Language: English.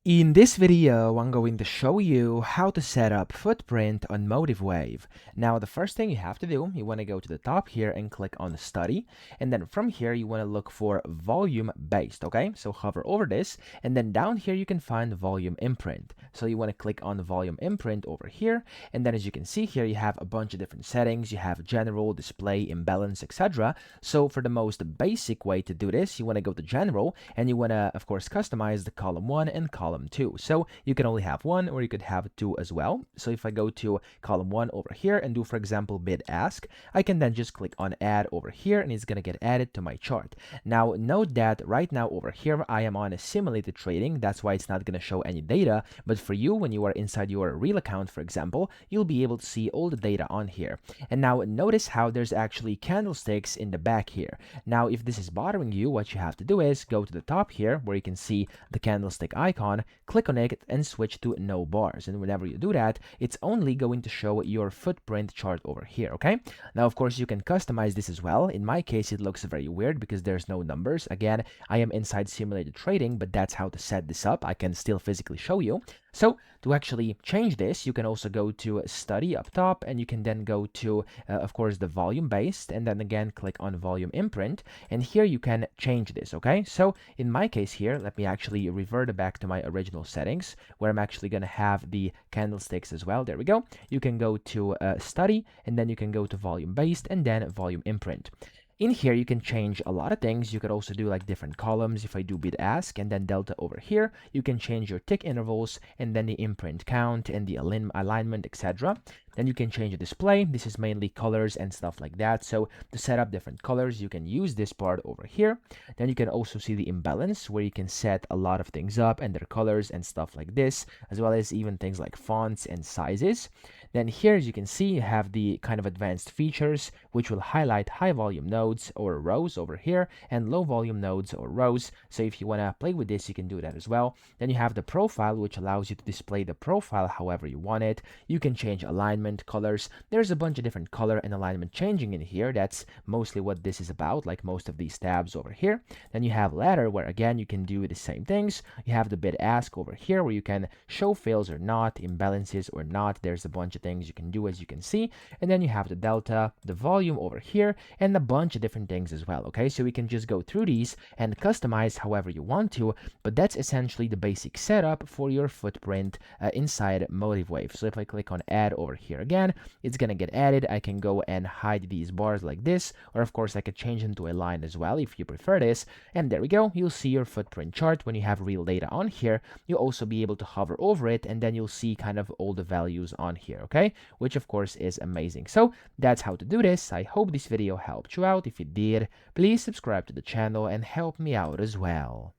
In this video, I'm going to show you how to set up footprint on MotiveWave. Now, the first thing you have to do, you want to go to the top here and click on Study. And then from here, you want to look for Volume Based, okay? So hover over this, and then down here, you can find Volume Imprint. So you want to click on the Volume Imprint over here. And then as you can see here, you have a bunch of different settings. You have General, Display, Imbalance, etc. So for the most basic way to do this, you want to go to General, and you want to, of course, customize the column 1 and column 2. So you can only have one, or you could have two as well. So if I go to column 1 over here and do, for example, bid ask, I can then just click on add over here, and it's going to get added to my chart. Now note that right now over here I am on a simulated trading. That's why it's not going to show any data. But for you, when you are inside your real account, for example, you'll be able to see all the data on here. And now notice how there's actually candlesticks in the back here. Now if this is bothering you, what you have to do is go to the top here where you can see the candlestick icon, click on it, and switch to no bars. And whenever you do that, it's only going to show your footprint chart over here, okay? Now, of course, you can customize this as well. In my case, it looks very weird because there's no numbers. Again, I am inside simulated trading, but that's how to set this up. I can still physically show you. So to actually change this, you can also go to Study up top, and you can then go to, of course, the volume based, and then again click on volume imprint, and here you can change this, okay? So in my case here, let me actually revert back to my original settings where I'm actually going to have the candlesticks as well. There we go. You can go to Study, and then you can go to volume based, and then volume imprint. In here, you can change a lot of things. You could also do like different columns. If I do bid ask and then delta over here, you can change your tick intervals and then the imprint count and the alignment, etc. Then you can change the display. This is mainly colors and stuff like that. So to set up different colors, you can use this part over here. Then you can also see the imbalance where you can set a lot of things up and their colors and stuff like this, as well as even things like fonts and sizes. Then here, as you can see, you have the kind of advanced features, which will highlight high volume nodes or rows over here and low volume nodes or rows. So if you want to play with this, you can do that as well. Then you have the profile, which allows you to display the profile however you want it. You can change alignment, colors. There's a bunch of different color and alignment changing in here. That's mostly what this is about, like most of these tabs over here. Then you have ladder, where again you can do the same things. You have the bid ask over here, where you can show fails or not, imbalances or not. There's a bunch of things you can do, as you can see. And then you have the delta, the volume over here, and a bunch of different things as well. Okay, so we can just go through these and customize however you want to, but that's essentially the basic setup for your footprint inside MotiveWave. So if I click on add over here again, it's gonna get added. I can go and hide these bars like this, or of course I could change them to a line as well if you prefer this. And there we go. You'll see your footprint chart when you have real data on here. You'll also be able to hover over it, and then you'll see kind of all the values on here, okay? Which of course is amazing. So that's how to do this. I hope this video helped you out. If it did, please subscribe to the channel and help me out as well.